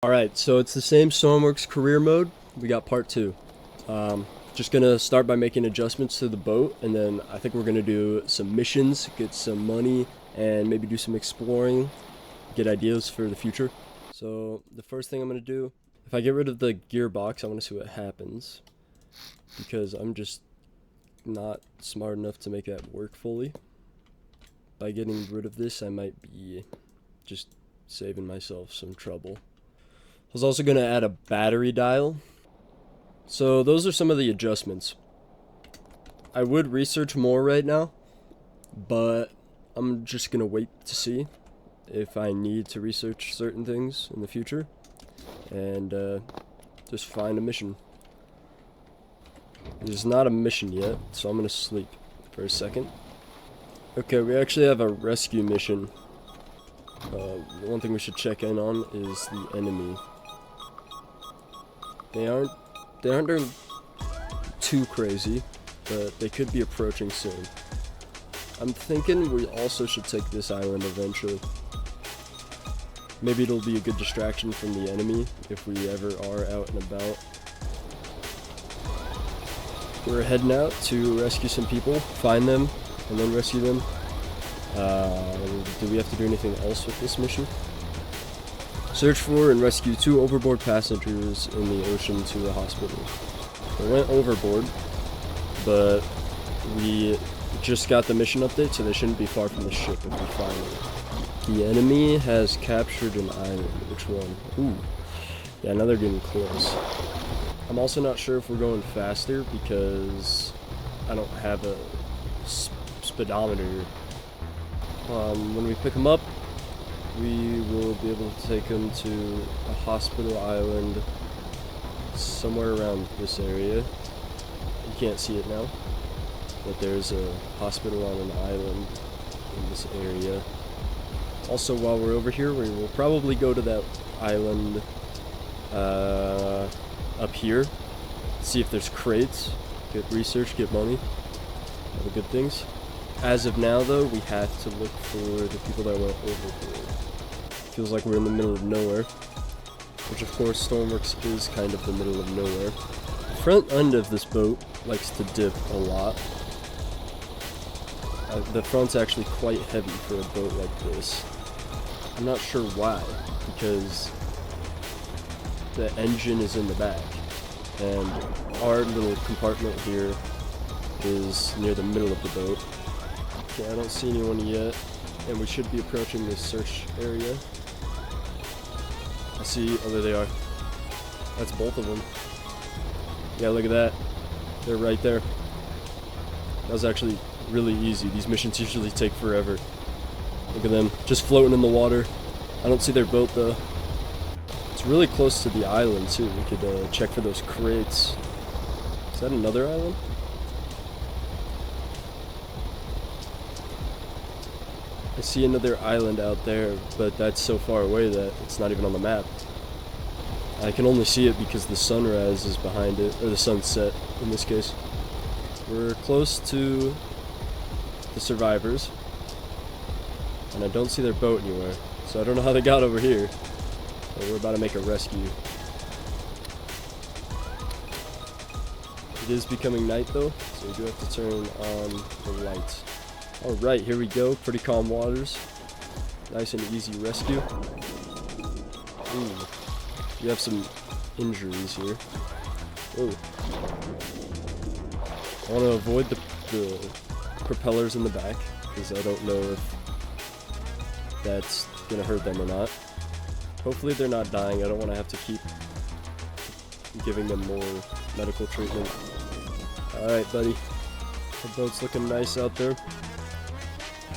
Alright, so it's the same Stormworks career mode. We got part 2. Just gonna start by making adjustments to the boat, and then I think we're gonna do some missions, get some money, and maybe do some exploring, get ideas for the future. So the first thing I'm gonna do, if I get rid of the gearbox, I wanna see what happens, because I'm just not smart enough to make that work fully. By getting rid of this, I might be just saving myself some trouble. I was also going to add a battery dial. So those are some of the adjustments. I would research more right now, but I'm just going to wait to see if I need to research certain things in the future, and just find a mission. There's not a mission yet, so I'm going to sleep for a second. Okay, we actually have a rescue mission. The one thing we should check in on is the enemy. They aren't doing too crazy, but they could be approaching soon. I'm thinking we also should take this island eventually. Maybe it'll be a good distraction from the enemy if we ever are out and about. We're heading out to rescue some people, find them, and then rescue them. Do we have to do anything else with this mission? Search for and rescue 2 overboard passengers in the ocean to a hospital. They went overboard, but we just got the mission update, so they shouldn't be far from the ship if we find them. The enemy has captured an island. Which one? Ooh. Yeah, now they're getting close. I'm also not sure if we're going faster because I don't have a speedometer. When we pick them up, we will be able to take them to a hospital island somewhere around this area. You can't see it now, but there's a hospital on an island in this area. Also, while we're over here, we will probably go to that island up here, see if there's crates, get research, get money, all the good things. As of now, though, we have to look for the people that went overboard. Feels like we're in the middle of nowhere, which of course Stormworks is kind of the middle of nowhere. The front end of this boat likes to dip a lot. The front's actually quite heavy for a boat like this. I'm not sure why, because the engine is in the back, and our little compartment here is near the middle of the boat. Okay, I don't see anyone yet, and we should be approaching the search area. I see, oh, there they are. That's both of them. Yeah, look at that. They're right there. That was actually really easy. These missions usually take forever. Look at them, just floating in the water. I don't see their boat, though. It's really close to the island, too. We could check for those crates. Is that another island? I see another island out there, but that's so far away that it's not even on the map. I can only see it because the sunrise is behind it, or the sunset in this case. We're close to the survivors, and I don't see their boat anywhere, so I don't know how they got over here, but we're about to make a rescue. It is becoming night though, so we do have to turn on the lights. Alright, here we go. Pretty calm waters. Nice and easy rescue. Ooh. We have some injuries here. Oh. I want to avoid the propellers in the back, because I don't know if that's going to hurt them or not. Hopefully they're not dying. I don't want to have to keep giving them more medical treatment. Alright, buddy. The boat's looking nice out there.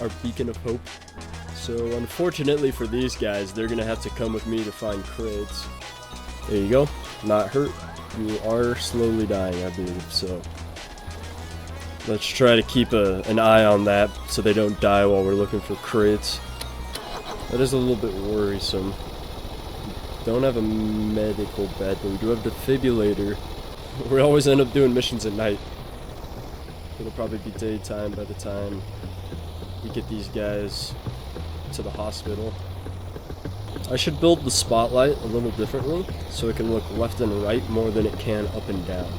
Our beacon of hope. So unfortunately for these guys, they're gonna have to come with me to find crates. There you go. Not hurt. You are slowly dying, I believe, so let's try to keep an eye on that so they don't die while we're looking for crates. That is a little bit worrisome. We don't have a medical bed, but we do have a defibrillator. We always end up doing missions at night. It'll probably be daytime by the time we get these guys to the hospital. I should build the spotlight a little differently so it can look left and right more than it can up and down.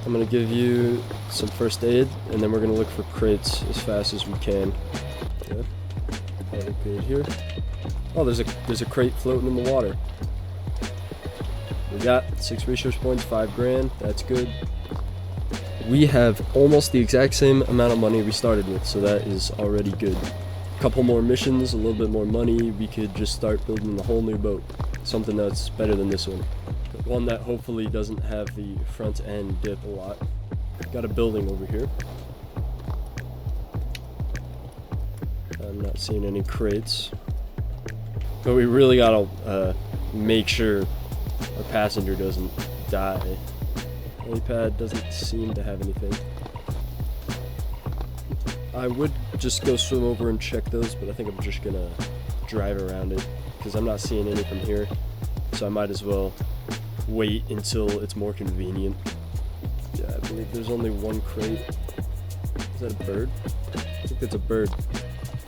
I'm going to give you some first aid, and then we're going to look for crates as fast as we can. Okay. That look good here. Oh, there's a crate floating in the water. We got 6 research points, 5 grand. That's good. We have almost the exact same amount of money we started with, so that is already good. Couple more missions, a little bit more money, we could just start building a whole new boat. Something that's better than this one. One that hopefully doesn't have the front end dip a lot. Got a building over here. I'm not seeing any crates. But we really gotta make sure our passenger doesn't die. Helipad doesn't seem to have anything. I would just go swim over and check those, but I think I'm just gonna drive around it because I'm not seeing any from here, so I might as well wait until it's more convenient. Yeah, I believe there's only one crate. Is that a bird? I think that's a bird.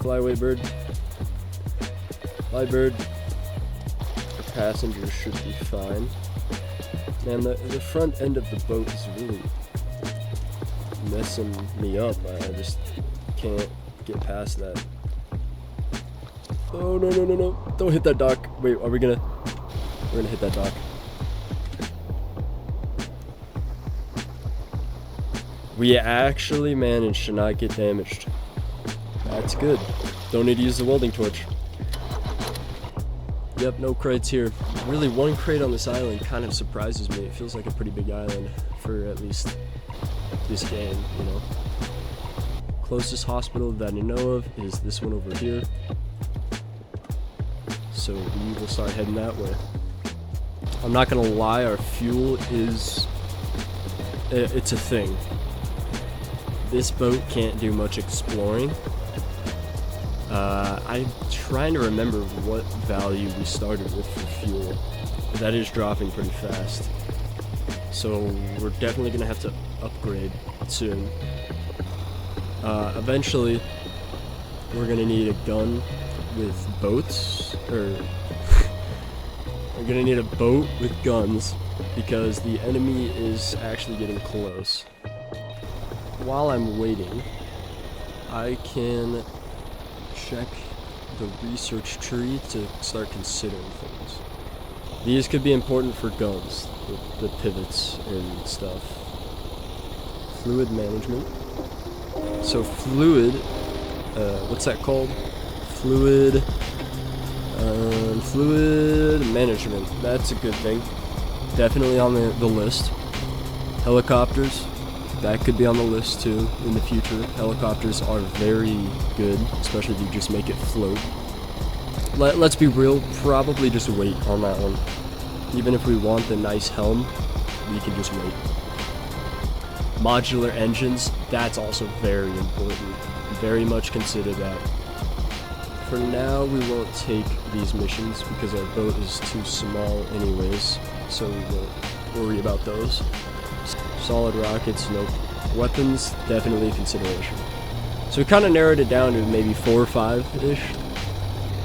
Fly away, bird. Fly, bird. The passenger should be fine. Man, the front end of the boat is really messing me up. I just can't get past that. Oh, no. Don't hit that dock. Wait, we're gonna hit that dock. We actually managed to not get damaged. That's good. Don't need to use the welding torch. Yep, no crates here. Really, one crate on this island kind of surprises me. It feels like a pretty big island for at least this game, you know. Closest hospital that I know of is this one over here. So we will start heading that way. I'm not gonna lie, our fuel is... it's a thing. This boat can't do much exploring. I'm trying to remember what value we started with for fuel. That is dropping pretty fast. So we're definitely gonna have to upgrade soon. Eventually, we're gonna need a gun with boats, or we're gonna need a boat with guns because the enemy is actually getting close. While I'm waiting, I can check the research tree to start considering things. These could be important for guns, the pivots and stuff. Fluid management. So fluid, what's that called? Fluid management. That's a good thing. Definitely on the list. Helicopters. That could be on the list too in the future. Helicopters are very good, especially if you just make it float. Let's be real, probably just wait on that one. Even if we want the nice helm, we can just wait. Modular engines, that's also very important. Very much consider that. For now, we won't take these missions because our boat is too small anyways, so we won't worry about those. Solid rockets, nope. Weapons, definitely a consideration. So we kind of narrowed it down to maybe 4 or 5-ish.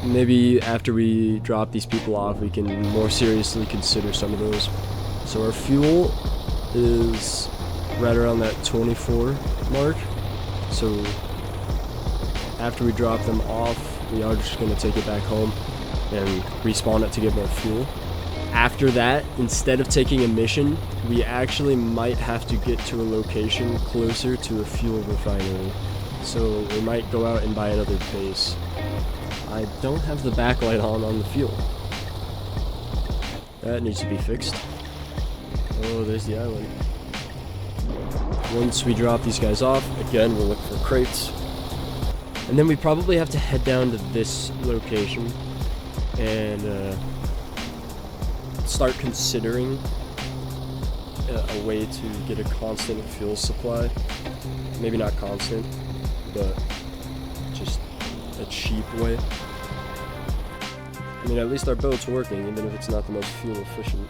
Maybe after we drop these people off, we can more seriously consider some of those. So our fuel is right around that 24 mark. So after we drop them off, we are just going to take it back home and respawn it to get more fuel. After that, instead of taking a mission, we actually might have to get to a location closer to a fuel refinery. So we might go out and buy another base. I don't have the backlight on the fuel. That needs to be fixed. Oh, there's the island. Once we drop these guys off, again, we'll look for crates. And then we probably have to head down to this location and start considering a way to get a constant fuel supply. Maybe not constant, but just a cheap way. I mean, at least our boat's working, even if it's not the most fuel efficient.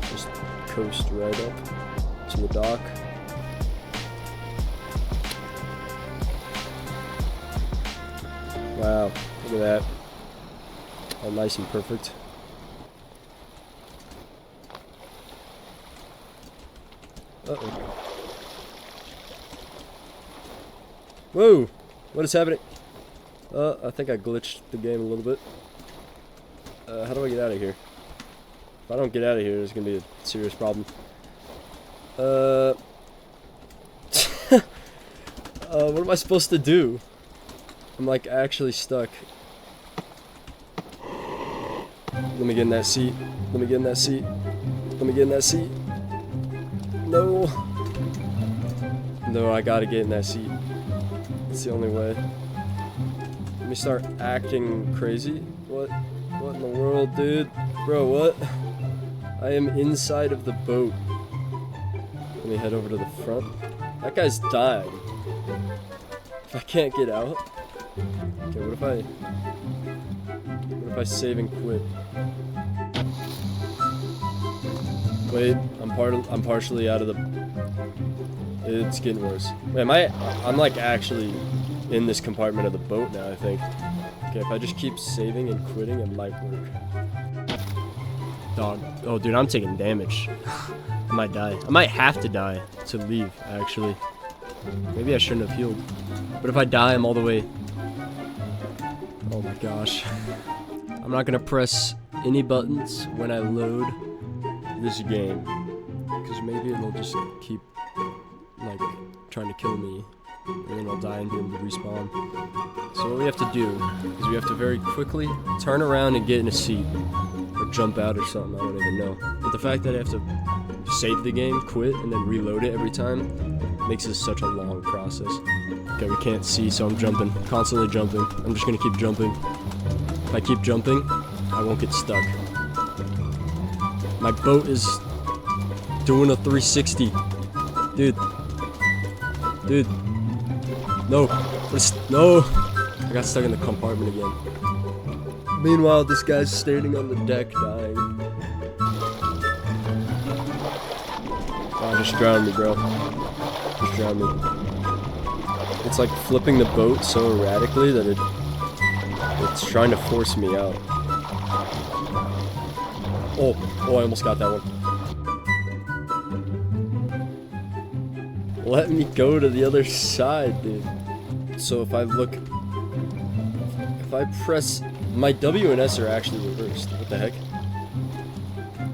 Just coast right up to the dock. Wow, look at that. All nice and perfect. Uh-oh. Whoa! What is happening? I think I glitched the game a little bit. How do I get out of here? If I don't get out of here, there's gonna be a serious problem. What am I supposed to do? I'm like actually stuck. Let me get in that seat. Let me get in that seat. Let me get in that seat. No. No, I gotta get in that seat. It's the only way. Let me start acting crazy. What? What in the world, dude? Bro, what? I am inside of the boat. Let me head over to the front. That guy's dying. If I can't get out. Okay, what if I save and quit? Wait, I'm partially out of the. It's getting worse. Wait, I'm like actually in this compartment of the boat now, I think. Okay, if I just keep saving and quitting, it might work. Dog. Oh, dude, I'm taking damage. I might die. I might have to die to leave, actually. Maybe I shouldn't have healed. But if I die, I'm all the way. Oh my gosh. I'm not gonna press any buttons when I load this game. Because maybe it'll just keep, like, trying to kill me. And then I'll die and be able to respawn. So what we have to do is we have to very quickly turn around and get in a seat. Or jump out or something, I don't even know. But the fact that I have to save the game, quit, and then reload it every time makes this such a long process. Okay, we can't see, so I'm jumping. Constantly jumping. I'm just gonna keep jumping. If I keep jumping, I won't get stuck. My boat is doing a 360. Dude. Dude. No. No. I got stuck in the compartment again. Meanwhile, this guy's standing on the deck dying. Oh, just drown me, bro. Just drown me. It's like flipping the boat so erratically that it's trying to force me out. Oh, I almost got that one. Let me go to the other side, dude. So if I press, my W and S are actually reversed. What the heck?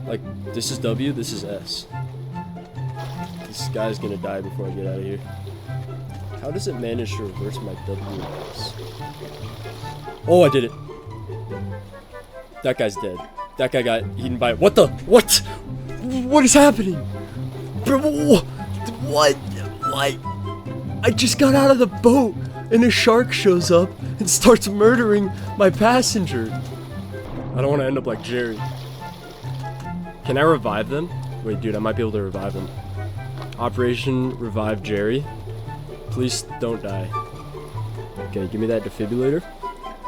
Like, this is W, this is S. This guy's gonna die before I get out of here. How does it manage to reverse my W and S? Oh, I did it. That guy's dead. That guy got eaten by... What the? What? What is happening? Bro, what? What? I just got out of the boat and a shark shows up and starts murdering my passenger. I don't want to end up like Jerry. Can I revive them? Wait, dude, I might be able to revive them. Operation Revive Jerry. Please don't die. Okay, give me that defibrillator.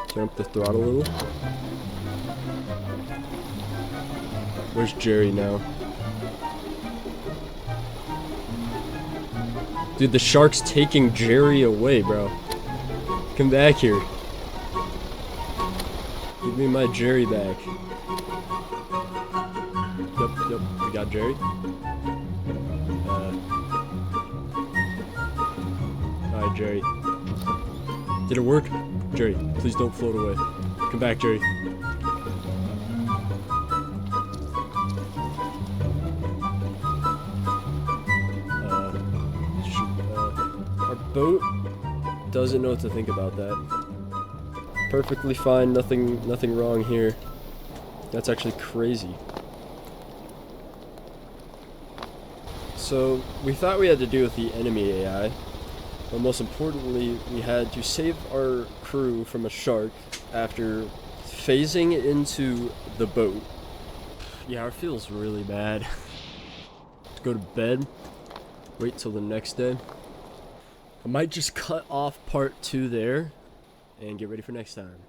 Turn up the throttle a little. Where's Jerry now? Dude, the shark's taking Jerry away, bro. Come back here. Give me my Jerry back. Yep, we got Jerry. Alright, Jerry. Did it work? Jerry, please don't float away. Come back, Jerry. Our boat doesn't know what to think about that. Perfectly fine, nothing wrong here. That's actually crazy. So, we thought we had to deal with the enemy AI, but most importantly, we had to save our crew from a shark after phasing into the boat. Yeah, it feels really bad. Let's go to bed, wait till the next day. I might just cut off part 2 there, and get ready for next time.